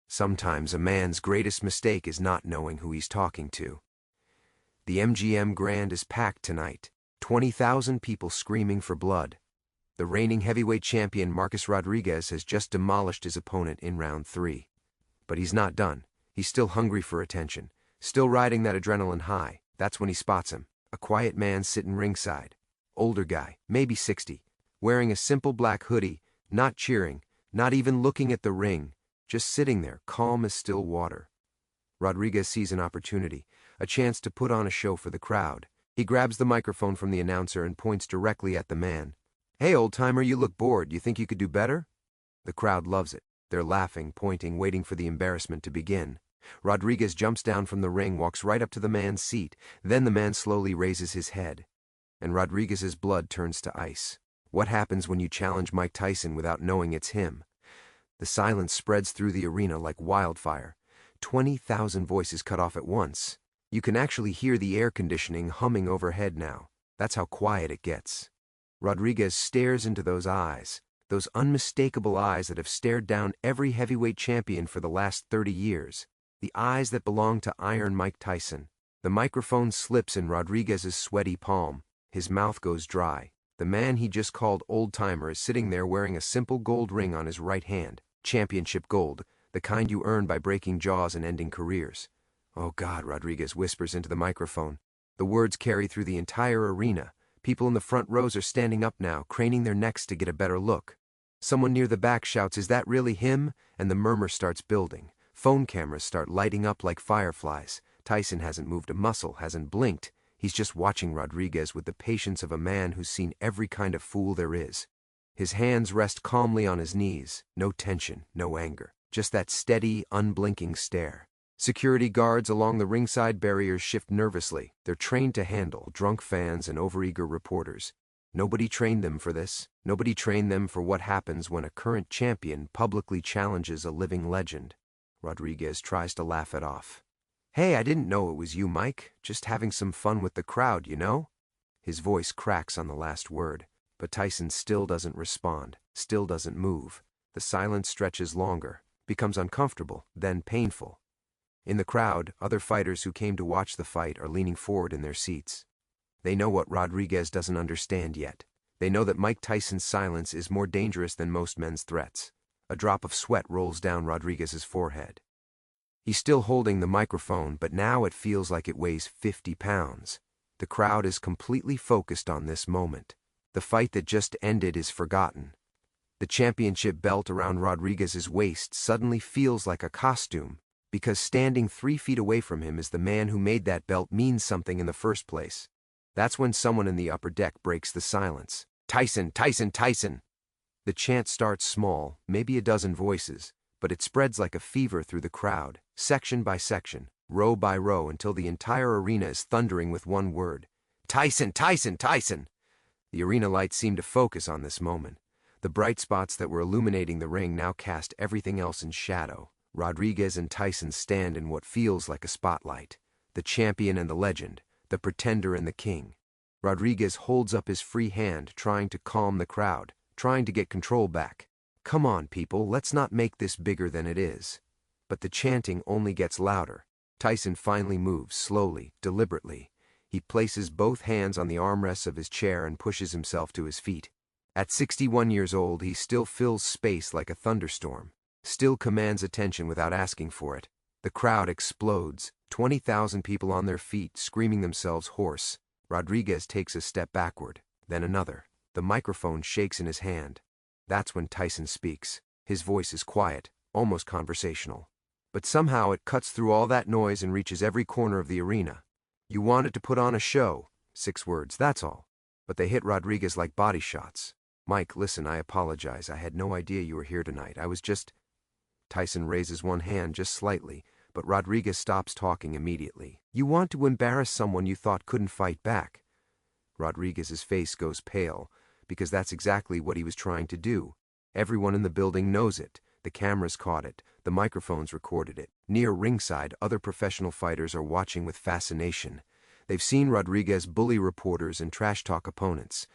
Sometimes a man's greatest mistake is not knowing who he's talking to. The MGM Grand is packed tonight, 20,000 people screaming for blood. The reigning heavyweight champion Marcus Rodriguez has just demolished his opponent in round 3. But he's not done. He's still hungry for attention, still riding that adrenaline high. That's when he spots him, a quiet man sitting ringside. Older guy, maybe 60, wearing a simple black hoodie, not cheering, not even looking at the ring, just sitting there, calm as still water. Rodriguez sees an opportunity, a chance to put on a show for the crowd. He grabs the microphone from the announcer and points directly at the man. "Hey, old-timer, you look bored. You think you could do better?" The crowd loves it. They're laughing, pointing, waiting for the embarrassment to begin. Rodriguez jumps down from the ring, walks right up to the man's seat. Then the man slowly raises his head, and Rodriguez's blood turns to ice. What happens when you challenge Mike Tyson without knowing it's him? The silence spreads through the arena like wildfire. 20,000 voices cut off at once. You can actually hear the air conditioning humming overhead now. That's how quiet it gets. Rodriguez stares into those eyes, those unmistakable eyes that have stared down every heavyweight champion for the last 30 years. The eyes that belong to Iron Mike Tyson. The microphone slips in Rodriguez's sweaty palm. His mouth goes dry. The man he just called old-timer is sitting there wearing a simple gold ring on his right hand. Championship gold, the kind you earn by breaking jaws and ending careers. "Oh God," Rodriguez whispers into the microphone. The words carry through the entire arena. People in the front rows are standing up now, craning their necks to get a better look. Someone near the back shouts, "Is that really him?" And the murmur starts building. Phone cameras start lighting up like fireflies. Tyson hasn't moved a muscle, hasn't blinked. He's just watching Rodriguez with the patience of a man who's seen every kind of fool there is. His hands rest calmly on his knees. No tension, no anger. Just that steady, unblinking stare. Security guards along the ringside barriers shift nervously. They're trained to handle drunk fans and overeager reporters. Nobody trained them for this. Nobody trained them for what happens when a current champion publicly challenges a living legend. Rodriguez tries to laugh it off. "Hey, I didn't know it was you, Mike. Just having some fun with the crowd, you know?" His voice cracks on the last word, but Tyson still doesn't respond, still doesn't move. The silence stretches longer, becomes uncomfortable, then painful. In the crowd, other fighters who came to watch the fight are leaning forward in their seats. They know what Rodriguez doesn't understand yet. They know that Mike Tyson's silence is more dangerous than most men's threats. A drop of sweat rolls down Rodriguez's forehead. He's still holding the microphone, but now it feels like it weighs 50 pounds. The crowd is completely focused on this moment. The fight that just ended is forgotten. The championship belt around Rodriguez's waist suddenly feels like a costume, because standing 3 feet away from him is the man who made that belt mean something in the first place. That's when someone in the upper deck breaks the silence. "Tyson, Tyson, Tyson!" The chant starts small, maybe a dozen voices, but it spreads like a fever through the crowd, section by section, row by row, until the entire arena is thundering with one word. "Tyson, Tyson, Tyson!" The arena lights seem to focus on this moment. The bright spots that were illuminating the ring now cast everything else in shadow. Rodriguez and Tyson stand in what feels like a spotlight. The champion and the legend, the pretender and the king. Rodriguez holds up his free hand, trying to calm the crowd, trying to get control back. "Come on, people, let's not make this bigger than it is." But the chanting only gets louder. Tyson finally moves, slowly, deliberately. He places both hands on the armrests of his chair and pushes himself to his feet. At 61 years old, he still fills space like a thunderstorm, still commands attention without asking for it. The crowd explodes, 20,000 people on their feet, screaming themselves hoarse. Rodriguez takes a step backward, then another. The microphone shakes in his hand. That's when Tyson speaks. His voice is quiet, almost conversational. But somehow it cuts through all that noise and reaches every corner of the arena. "You wanted to put on a show." 6 words, that's all. But they hit Rodriguez like body shots. "Mike, listen, I apologize. I had no idea you were here tonight. I was just..." Tyson raises one hand just slightly, but Rodriguez stops talking immediately. "You want to embarrass someone you thought couldn't fight back." Rodriguez's face goes pale, because that's exactly what he was trying to do. Everyone in the building knows it. The cameras caught it. The microphones recorded it. Near ringside, other professional fighters are watching with fascination. They've seen Rodriguez bully reporters and trash-talk opponents.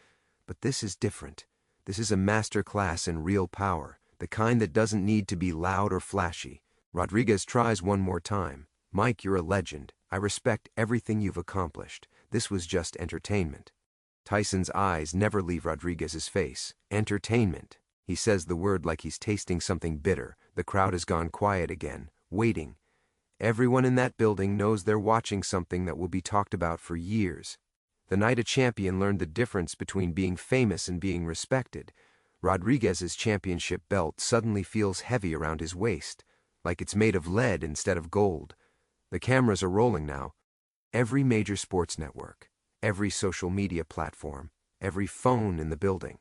But this is different. This is a master class in real power, the kind that doesn't need to be loud or flashy. Rodriguez tries one more time. Mike, you're a legend. I respect everything you've accomplished. This was just entertainment. Tyson's eyes never leave Rodriguez's face. Entertainment. He says the word like he's tasting something bitter. The crowd has gone quiet again, waiting. Everyone in that building knows they're watching something that will be talked about for years. The night a champion learned the difference between being famous and being respected. Rodriguez's championship belt suddenly feels heavy around his waist, like it's made of lead instead of gold. The cameras are rolling now. Every major sports network, every social media platform, every phone in the building.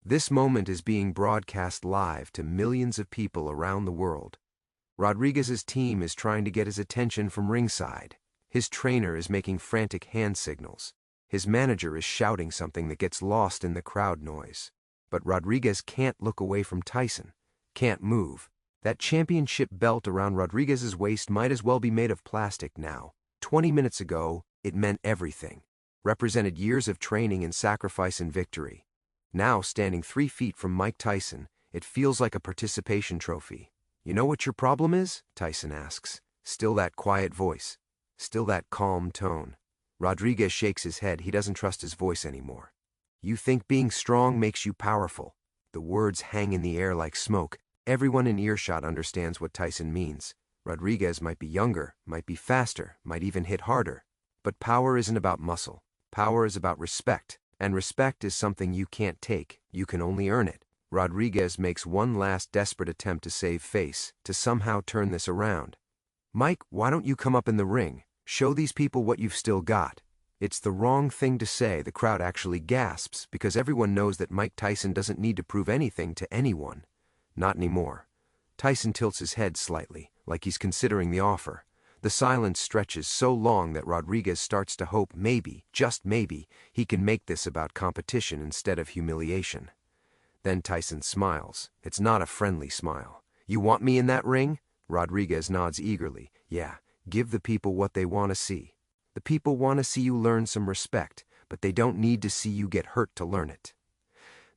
This moment is being broadcast live to millions of people around the world. Rodriguez's team is trying to get his attention from ringside. His trainer is making frantic hand signals. His manager is shouting something that gets lost in the crowd noise. But Rodriguez can't look away from Tyson, can't move. That championship belt around Rodriguez's waist might as well be made of plastic now. 20 minutes ago, it meant everything. Represented years of training and sacrifice and victory. Now, standing 3 feet from Mike Tyson, it feels like a participation trophy. You know what your problem is? Tyson asks. Still that quiet voice. Still that calm tone. Rodriguez shakes his head. He doesn't trust his voice anymore. You think being strong makes you powerful. The words hang in the air like smoke. Everyone in earshot understands what Tyson means. Rodriguez might be younger, might be faster, might even hit harder. But power isn't about muscle. Power is about respect. And respect is something you can't take. You can only earn it. Rodriguez makes one last desperate attempt to save face, to somehow turn this around. Mike, why don't you come up in the ring? Show these people what you've still got. It's the wrong thing to say. The crowd actually gasps because everyone knows that Mike Tyson doesn't need to prove anything to anyone. Not anymore. Tyson tilts his head slightly, like he's considering the offer. The silence stretches so long that Rodriguez starts to hope maybe, just maybe, he can make this about competition instead of humiliation. Then Tyson smiles. It's not a friendly smile. You want me in that ring? Rodriguez nods eagerly. Yeah, give the people what they want to see. The people want to see you learn some respect, but they don't need to see you get hurt to learn it.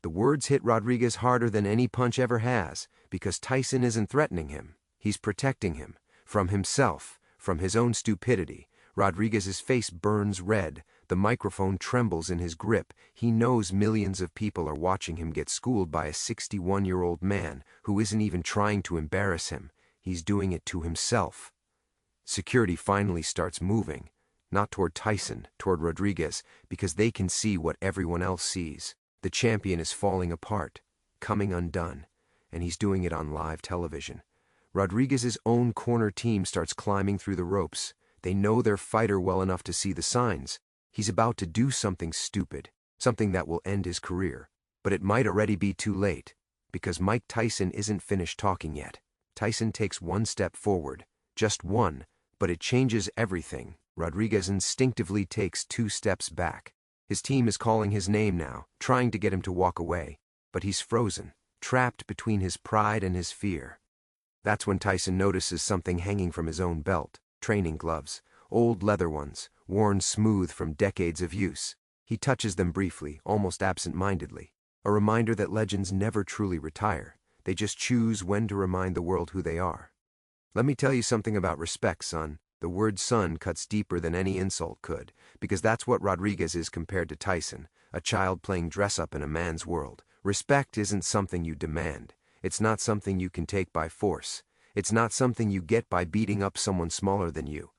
The words hit Rodriguez harder than any punch ever has, because Tyson isn't threatening him. He's protecting him. From himself. From his own stupidity. Rodriguez's face burns red. The microphone trembles in his grip. He knows millions of people are watching him get schooled by a 61-year-old man who isn't even trying to embarrass him. He's doing it to himself. Security finally starts moving. Not toward Tyson, toward Rodriguez, because they can see what everyone else sees. The champion is falling apart, coming undone, and he's doing it on live television. Rodriguez's own corner team starts climbing through the ropes. They know their fighter well enough to see the signs. He's about to do something stupid, something that will end his career. But it might already be too late, because Mike Tyson isn't finished talking yet. Tyson takes one step forward, just one, but it changes everything. Rodriguez instinctively takes 2 steps back. His team is calling his name now, trying to get him to walk away. But he's frozen, trapped between his pride and his fear. That's when Tyson notices something hanging from his own belt. Training gloves, old leather ones, worn smooth from decades of use. He touches them briefly, almost absent-mindedly. A reminder that legends never truly retire. They just choose when to remind the world who they are. Let me tell you something about respect, son. The word son cuts deeper than any insult could, because that's what Rodriguez is compared to Tyson, a child playing dress-up in a man's world. Respect isn't something you demand. It's not something you can take by force. It's not something you get by beating up someone smaller than you.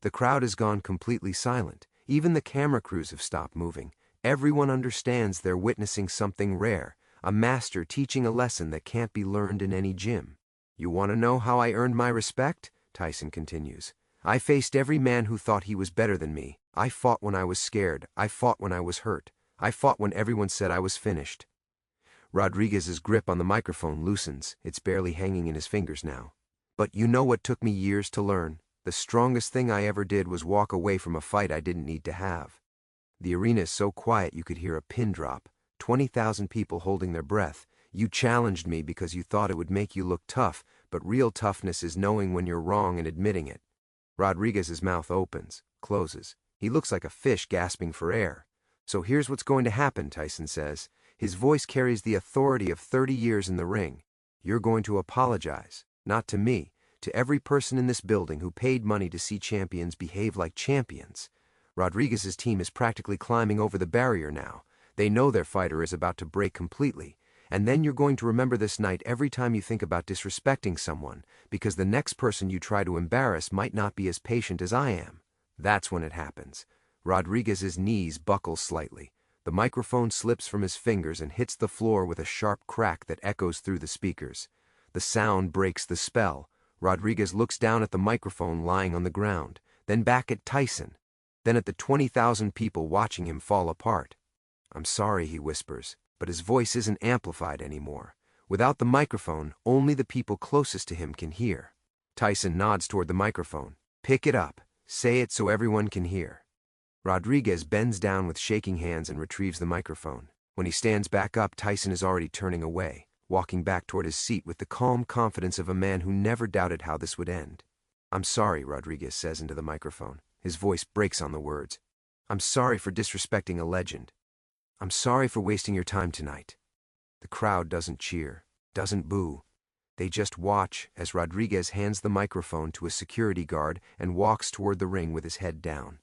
The crowd has gone completely silent. Even the camera crews have stopped moving. Everyone understands they're witnessing something rare, a master teaching a lesson that can't be learned in any gym. You want to know how I earned my respect? Tyson continues. I faced every man who thought he was better than me. I fought when I was scared. I fought when I was hurt. I fought when everyone said I was finished. Rodriguez's grip on the microphone loosens. It's barely hanging in his fingers now. But you know what took me years to learn? The strongest thing I ever did was walk away from a fight I didn't need to have. The arena is so quiet you could hear a pin drop. 20,000 people holding their breath. You challenged me because you thought it would make you look tough, but real toughness is knowing when you're wrong and admitting it. Rodriguez's mouth opens, closes. He looks like a fish gasping for air. So here's what's going to happen, Tyson says. His voice carries the authority of 30 years in the ring. You're going to apologize, not to me, To every person in this building who paid money to see champions behave like champions, Rodriguez's team is practically climbing over the barrier now. They know their fighter is about to break completely, and then you're going to remember this night every time you think about disrespecting someone, because the next person you try to embarrass might not be as patient as I am. That's when it happens. Rodriguez's knees buckle slightly. The microphone slips from his fingers and hits the floor with a sharp crack that echoes through the speakers. The sound breaks the spell. Rodriguez looks down at the microphone lying on the ground, then back at Tyson, then at the 20,000 people watching him fall apart. "I'm sorry," he whispers, but his voice isn't amplified anymore. Without the microphone, only the people closest to him can hear. Tyson nods toward the microphone. "Pick it up. Say it so everyone can hear." Rodriguez bends down with shaking hands and retrieves the microphone. When he stands back up, Tyson is already turning away, walking back toward his seat with the calm confidence of a man who never doubted how this would end. "I'm sorry," Rodriguez says into the microphone. His voice breaks on the words. "I'm sorry for disrespecting a legend. I'm sorry for wasting your time tonight." The crowd doesn't cheer, doesn't boo. They just watch as Rodriguez hands the microphone to a security guard and walks toward the ring with his head down.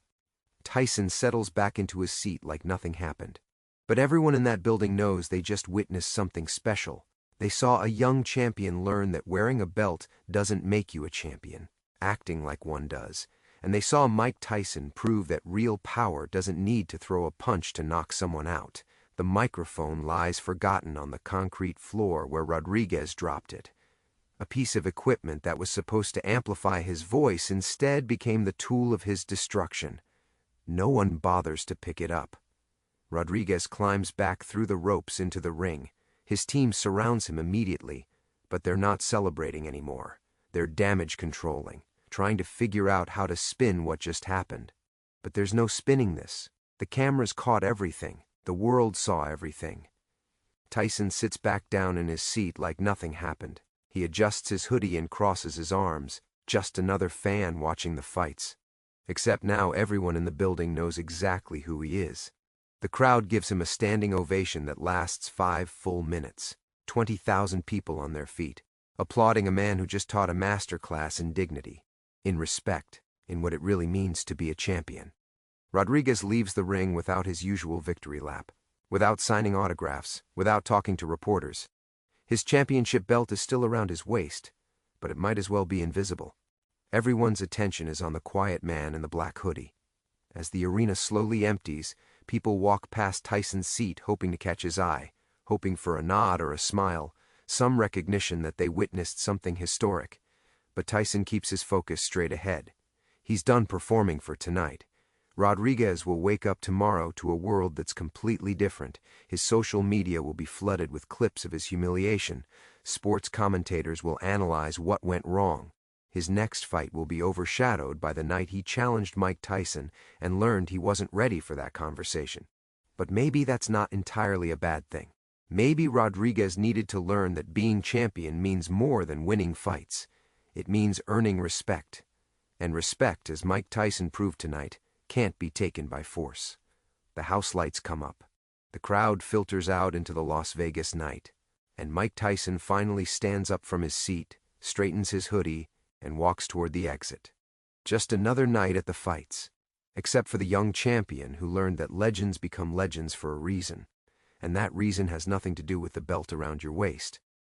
Tyson settles back into his seat like nothing happened. But everyone in that building knows they just witnessed something special. They saw a young champion learn that wearing a belt doesn't make you a champion, acting like one does. And they saw Mike Tyson prove that real power doesn't need to throw a punch to knock someone out. The microphone lies forgotten on the concrete floor where Rodriguez dropped it. A piece of equipment that was supposed to amplify his voice instead became the tool of his destruction. No one bothers to pick it up. Rodriguez climbs back through the ropes into the ring. His team surrounds him immediately, but they're not celebrating anymore. They're damage controlling, trying to figure out how to spin what just happened. But there's no spinning this. The cameras caught everything. The world saw everything. Tyson sits back down in his seat like nothing happened. He adjusts his hoodie and crosses his arms. Just another fan watching the fights. Except now everyone in the building knows exactly who he is. The crowd gives him a standing ovation that lasts 5 full minutes. 20,000 people on their feet, applauding a man who just taught a master class in dignity, in respect, in what it really means to be a champion. Rodriguez leaves the ring without his usual victory lap, without signing autographs, without talking to reporters. His championship belt is still around his waist, but it might as well be invisible. Everyone's attention is on the quiet man in the black hoodie. As the arena slowly empties, people walk past Tyson's seat hoping to catch his eye, hoping for a nod or a smile, some recognition that they witnessed something historic. But Tyson keeps his focus straight ahead. He's done performing for tonight. Rodriguez will wake up tomorrow to a world that's completely different. His social media will be flooded with clips of his humiliation. Sports commentators will analyze what went wrong. His next fight will be overshadowed by the night he challenged Mike Tyson and learned he wasn't ready for that conversation. But maybe that's not entirely a bad thing. Maybe Rodriguez needed to learn that being champion means more than winning fights. It means earning respect. And respect, as Mike Tyson proved tonight, can't be taken by force. The house lights come up. The crowd filters out into the Las Vegas night. And Mike Tyson finally stands up from his seat, straightens his hoodie, and walks toward the exit. Just another night at the fights, except for the young champion who learned that legends become legends for a reason, and that reason has nothing to do with the belt around your waist.